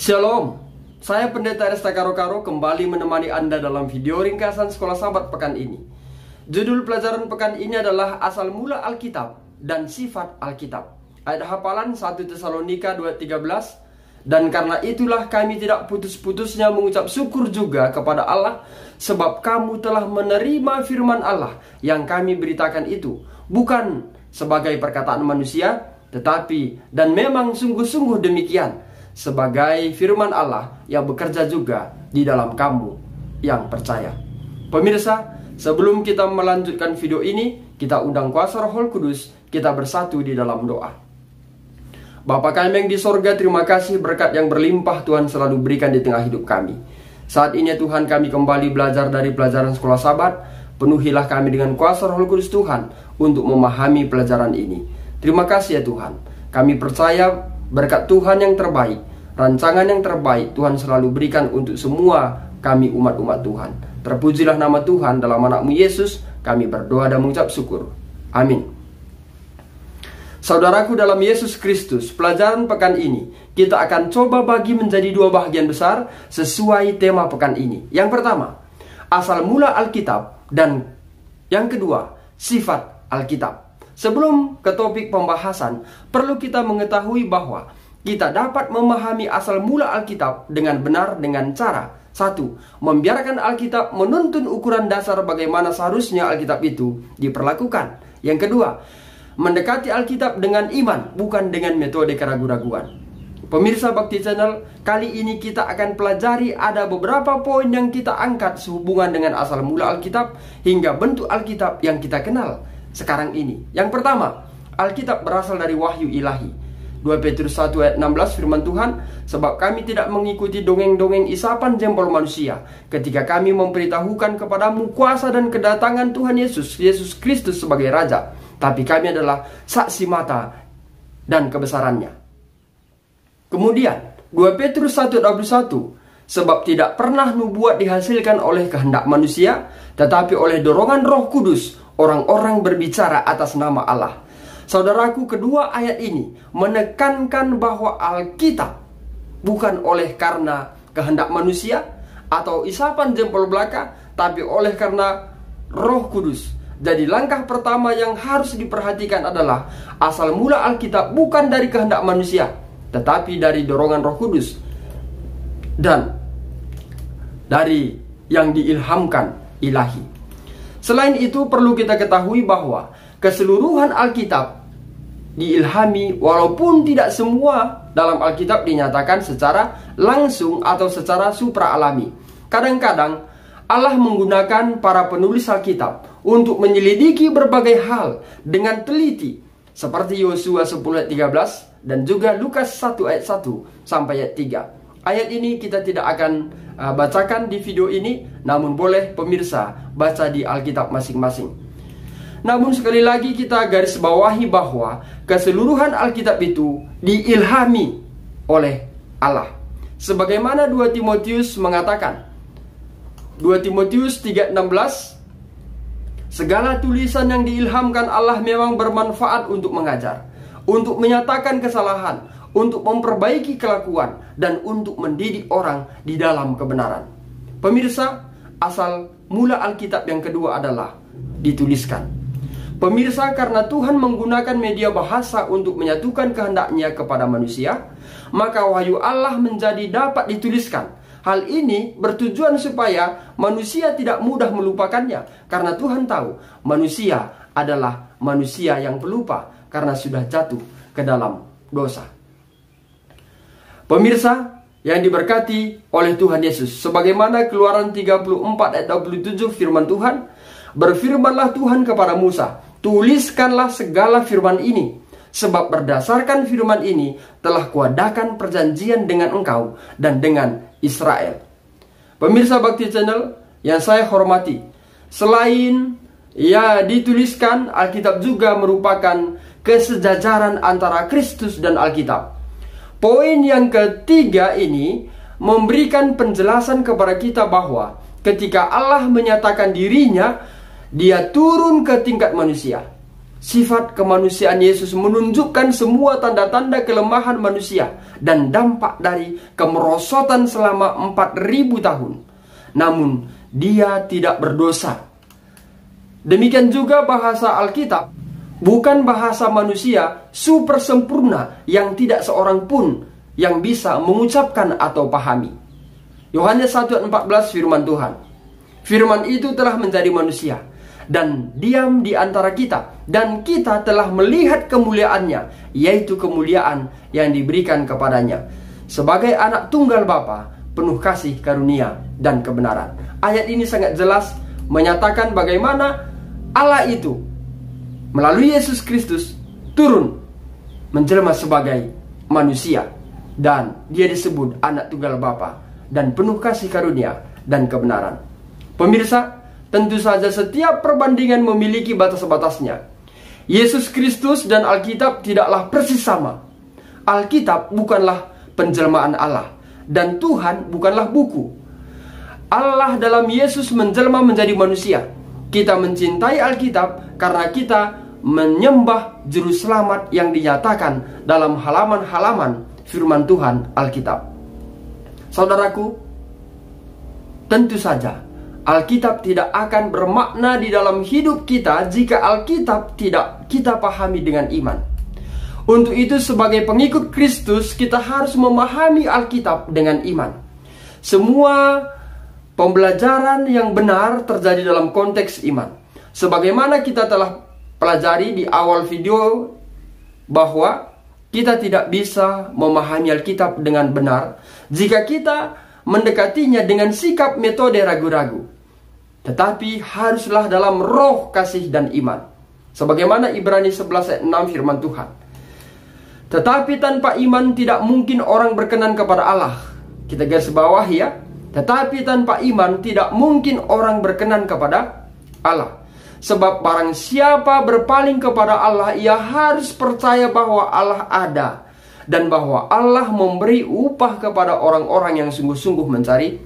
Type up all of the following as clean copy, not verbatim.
Shalom, saya Pendeta Resta Karo-Karo kembali menemani Anda dalam video ringkasan Sekolah Sabat pekan ini. Judul pelajaran pekan ini adalah asal mula Alkitab dan sifat Alkitab. Ayat hafalan 1 Tesalonika 2:13. Dan karena itulah kami tidak putus-putusnya mengucap syukur juga kepada Allah, sebab kamu telah menerima firman Allah yang kami beritakan itu, bukan sebagai perkataan manusia, tetapi dan memang sungguh-sungguh demikian, sebagai firman Allah yang bekerja juga di dalam kamu yang percaya. Pemirsa, sebelum kita melanjutkan video ini, kita undang kuasa Roh Kudus, kita bersatu di dalam doa. Bapa kami yang di sorga, terima kasih berkat yang berlimpah Tuhan selalu berikan di tengah hidup kami. Saat ini Tuhan, kami kembali belajar dari pelajaran Sekolah Sabat. Penuhilah kami dengan kuasa Roh Kudus Tuhan untuk memahami pelajaran ini. Terima kasih ya Tuhan. Kami percaya berkat Tuhan yang terbaik, rancangan yang terbaik Tuhan selalu berikan untuk semua kami umat-umat Tuhan. Terpujilah nama Tuhan, dalam anak-Mu Yesus kami berdoa dan mengucap syukur. Amin. Saudaraku dalam Yesus Kristus, pelajaran pekan ini kita akan coba bagi menjadi dua bagian besar sesuai tema pekan ini. Yang pertama, asal mula Alkitab, dan yang kedua, sifat Alkitab. Sebelum ke topik pembahasan, perlu kita mengetahui bahwa kita dapat memahami asal mula Alkitab dengan benar dengan cara: 1. Membiarkan Alkitab menuntun ukuran dasar bagaimana seharusnya Alkitab itu diperlakukan. Yang kedua, mendekati Alkitab dengan iman, bukan dengan metode keraguan-raguan. Pemirsa Bakti Channel, kali ini kita akan pelajari ada beberapa poin yang kita angkat sehubungan dengan asal mula Alkitab hingga bentuk Alkitab yang kita kenal sekarang ini. Yang pertama, Alkitab berasal dari wahyu ilahi. 2 Petrus 1 ayat 16 firman Tuhan, sebab kami tidak mengikuti dongeng-dongeng isapan jempol manusia, ketika kami memberitahukan kepadamu kuasa dan kedatangan Tuhan Yesus Kristus sebagai Raja, tapi kami adalah saksi mata dan kebesarannya. Kemudian 2 Petrus 1:21, sebab tidak pernah nubuat dihasilkan oleh kehendak manusia, tetapi oleh dorongan Roh Kudus orang-orang berbicara atas nama Allah. Saudaraku, kedua ayat ini menekankan bahwa Alkitab bukan oleh karena kehendak manusia atau isapan jempol belaka, tapi oleh karena Roh Kudus. Jadi langkah pertama yang harus diperhatikan adalah asal mula Alkitab bukan dari kehendak manusia, tetapi dari dorongan Roh Kudus dan dari yang diilhamkan ilahi. Selain itu, perlu kita ketahui bahwa keseluruhan Alkitab diilhami, walaupun tidak semua dalam Alkitab dinyatakan secara langsung atau secara supra alami. Kadang-kadang Allah menggunakan para penulis Alkitab untuk menyelidiki berbagai hal dengan teliti, seperti Yosua 10 ayat 13 dan juga Lukas 1 ayat 1 sampai ayat 3. Ayat ini kita tidak akan bacakan di video ini, namun boleh pemirsa baca di Alkitab masing-masing. Namun sekali lagi kita garis bawahi bahwa keseluruhan Alkitab itu diilhami oleh Allah. Sebagaimana 2 Timotius mengatakan, 2 Timotius 3:16, segala tulisan yang diilhamkan Allah memang bermanfaat untuk mengajar, untuk menyatakan kesalahan, untuk memperbaiki kelakuan, dan untuk mendidik orang di dalam kebenaran. Pemirsa, asal mula Alkitab yang kedua adalah dituliskan. Pemirsa, karena Tuhan menggunakan media bahasa untuk menyatukan kehendaknya kepada manusia, maka wahyu Allah menjadi dapat dituliskan. Hal ini bertujuan supaya manusia tidak mudah melupakannya, karena Tuhan tahu manusia adalah manusia yang pelupa karena sudah jatuh ke dalam dosa. Pemirsa yang diberkati oleh Tuhan Yesus, sebagaimana Keluaran 34 ayat 27 firman Tuhan, berfirmanlah Tuhan kepada Musa, tuliskanlah segala firman ini, sebab berdasarkan firman ini telah kuadakan perjanjian dengan engkau dan dengan Israel. Pemirsa Bakti Channel yang saya hormati, selain dituliskan, Alkitab juga merupakan kesejajaran antara Kristus dan Alkitab. Poin yang ketiga ini memberikan penjelasan kepada kita bahwa ketika Allah menyatakan dirinya, Dia turun ke tingkat manusia. Sifat kemanusiaan Yesus menunjukkan semua tanda-tanda kelemahan manusia dan dampak dari kemerosotan selama 4.000 tahun. Namun dia tidak berdosa. Demikian juga bahasa Alkitab bukan bahasa manusia super sempurna yang tidak seorang pun yang bisa mengucapkan atau pahami. Yohanes 1:14 firman Tuhan. Firman itu telah menjadi manusia dan diam di antara kita, dan kita telah melihat kemuliaannya, yaitu kemuliaan yang diberikan kepadanya sebagai anak tunggal Bapa, penuh kasih, karunia, dan kebenaran. Ayat ini sangat jelas menyatakan bagaimana Allah itu melalui Yesus Kristus turun menjelma sebagai manusia, dan dia disebut anak tunggal Bapa dan penuh kasih, karunia, dan kebenaran. Pemirsa, tentu saja setiap perbandingan memiliki batas-batasnya. Yesus Kristus dan Alkitab tidaklah persis sama. Alkitab bukanlah penjelmaan Allah, dan Tuhan bukanlah buku. Allah dalam Yesus menjelma menjadi manusia. Kita mencintai Alkitab karena kita menyembah Juru Selamat yang dinyatakan dalam halaman-halaman firman Tuhan Alkitab. Saudaraku, tentu saja Alkitab tidak akan bermakna di dalam hidup kita jika Alkitab tidak kita pahami dengan iman. Untuk itu, sebagai pengikut Kristus, kita harus memahami Alkitab dengan iman. Semua pembelajaran yang benar terjadi dalam konteks iman. Sebagaimana kita telah pelajari di awal video, bahwa kita tidak bisa memahami Alkitab dengan benar jika kita mendekatinya dengan sikap metode ragu-ragu, tetapi haruslah dalam roh, kasih, dan iman. Sebagaimana Ibrani 11 ayat 6 firman Tuhan. Tetapi tanpa iman tidak mungkin orang berkenan kepada Allah. Kita garis bawah ya. Tetapi tanpa iman tidak mungkin orang berkenan kepada Allah. Sebab barang siapa berpaling kepada Allah, ia harus percaya bahwa Allah ada, dan bahwa Allah memberi upah kepada orang-orang yang sungguh-sungguh mencari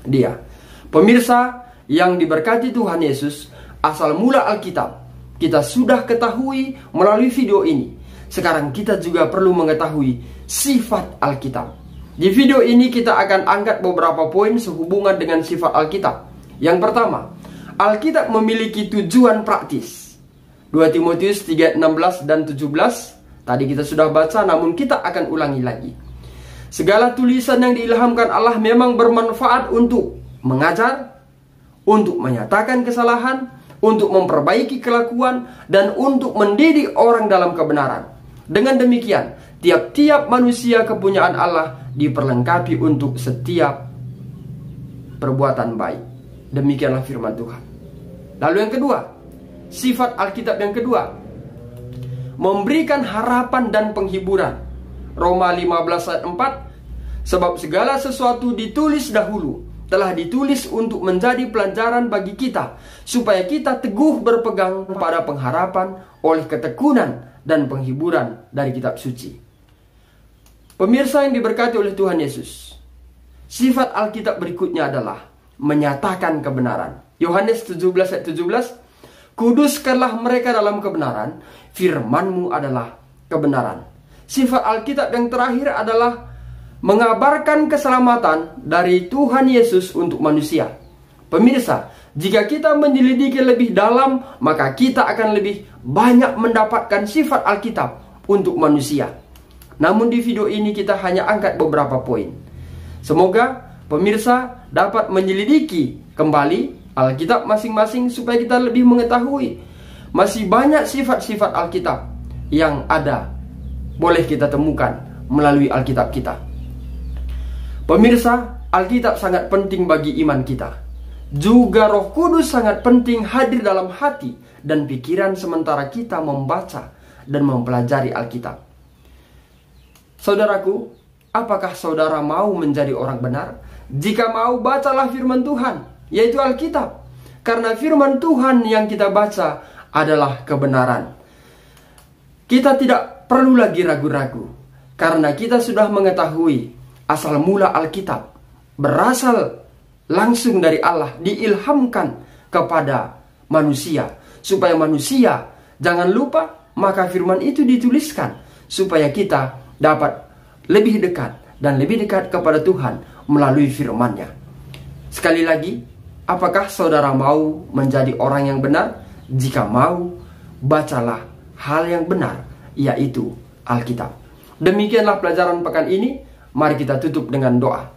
Dia. Pemirsa yang diberkati Tuhan Yesus, asal mula Alkitab kita sudah ketahui melalui video ini. Sekarang kita juga perlu mengetahui sifat Alkitab. Di video ini kita akan angkat beberapa poin sehubungan dengan sifat Alkitab. Yang pertama, Alkitab memiliki tujuan praktis. 2 Timotius 3:16 dan 17 tadi kita sudah baca, namun kita akan ulangi lagi. Segala tulisan yang diilhamkan Allah memang bermanfaat untuk mengajar, untuk menyatakan kesalahan, untuk memperbaiki kelakuan, dan untuk mendidik orang dalam kebenaran. Dengan demikian, tiap-tiap manusia kepunyaan Allah diperlengkapi untuk setiap perbuatan baik. Demikianlah firman Tuhan. Lalu yang kedua, sifat Alkitab yang kedua, memberikan harapan dan penghiburan. Roma 15 ayat 4, sebab segala sesuatu ditulis dahulu, telah ditulis untuk menjadi pelajaran bagi kita, supaya kita teguh berpegang pada pengharapan oleh ketekunan dan penghiburan dari kitab suci. Pemirsa yang diberkati oleh Tuhan Yesus, sifat Alkitab berikutnya adalah menyatakan kebenaran. Yohanes 17 ayat 17, kuduskanlah mereka dalam kebenaran, firman-Mu adalah kebenaran. Sifat Alkitab yang terakhir adalah mengabarkan keselamatan dari Tuhan Yesus untuk manusia. Pemirsa, jika kita menyelidiki lebih dalam, maka kita akan lebih banyak mendapatkan sifat Alkitab untuk manusia. Namun di video ini kita hanya angkat beberapa poin. Semoga pemirsa dapat menyelidiki kembali Alkitab masing-masing supaya kita lebih mengetahui masih banyak sifat-sifat Alkitab yang ada, boleh kita temukan melalui Alkitab kita. Pemirsa, Alkitab sangat penting bagi iman kita. Juga Roh Kudus sangat penting hadir dalam hati dan pikiran sementara kita membaca dan mempelajari Alkitab. Saudaraku, apakah saudara mau menjadi orang benar? Jika mau, bacalah firman Tuhan, yaitu Alkitab. Karena firman Tuhan yang kita baca adalah kebenaran. Kita tidak perlu lagi ragu-ragu, karena kita sudah mengetahui asal mula Alkitab berasal langsung dari Allah, diilhamkan kepada manusia, supaya manusia jangan lupa, maka firman itu dituliskan supaya kita dapat lebih dekat dan lebih dekat kepada Tuhan melalui firman-Nya. Sekali lagi, apakah saudara mau menjadi orang yang benar? Jika mau, bacalah hal yang benar, yaitu Alkitab. Demikianlah pelajaran pekan ini. Mari kita tutup dengan doa.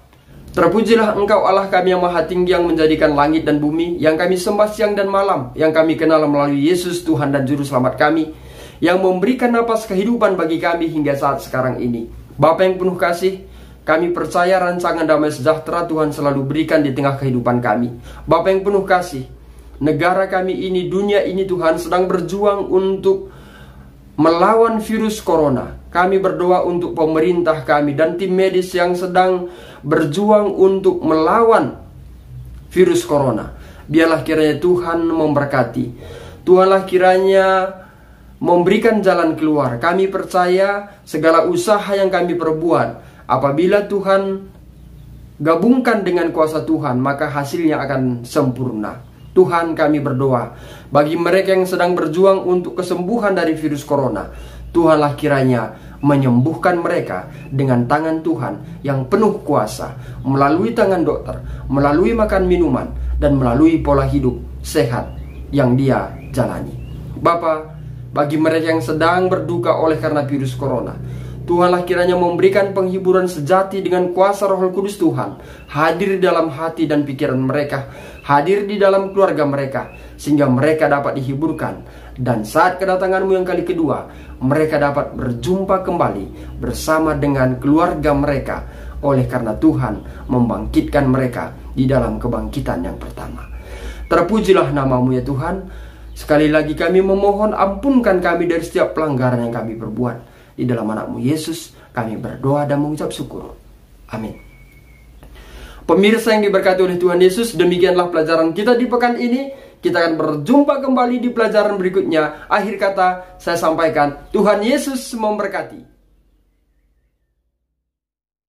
Terpujilah Engkau Allah kami yang maha tinggi, yang menjadikan langit dan bumi, yang kami sembah siang dan malam, yang kami kenal melalui Yesus Tuhan dan Juru Selamat kami, yang memberikan napas kehidupan bagi kami hingga saat sekarang ini. Bapa yang penuh kasih, kami percaya rancangan damai sejahtera Tuhan selalu berikan di tengah kehidupan kami. Bapa yang penuh kasih, negara kami ini, dunia ini Tuhan sedang berjuang untuk melawan virus corona. Kami berdoa untuk pemerintah kami dan tim medis yang sedang berjuang untuk melawan virus corona. Biarlah kiranya Tuhan memberkati. Tuhanlah kiranya memberikan jalan keluar. Kami percaya segala usaha yang kami perbuat, apabila Tuhan gabungkan dengan kuasa Tuhan, maka hasilnya akan sempurna. Tuhan, kami berdoa bagi mereka yang sedang berjuang untuk kesembuhan dari virus corona. Tuhanlah kiranya menyembuhkan mereka dengan tangan Tuhan yang penuh kuasa, melalui tangan dokter, melalui makan minuman, dan melalui pola hidup sehat yang dia jalani. Bapa, bagi mereka yang sedang berduka oleh karena virus corona, Tuhanlah kiranya memberikan penghiburan sejati dengan kuasa Roh Kudus Tuhan, hadir di dalam hati dan pikiran mereka, hadir di dalam keluarga mereka, sehingga mereka dapat dihiburkan. Dan saat kedatanganmu yang kali kedua, mereka dapat berjumpa kembali bersama dengan keluarga mereka, oleh karena Tuhan membangkitkan mereka di dalam kebangkitan yang pertama. Terpujilah namamu ya Tuhan. Sekali lagi kami memohon, ampunkan kami dari setiap pelanggaran yang kami perbuat. Di dalam anakmu Yesus kami berdoa dan mengucap syukur. Amin. Pemirsa yang diberkati oleh Tuhan Yesus, demikianlah pelajaran kita di pekan ini. Kita akan berjumpa kembali di pelajaran berikutnya. Akhir kata saya sampaikan, Tuhan Yesus memberkati.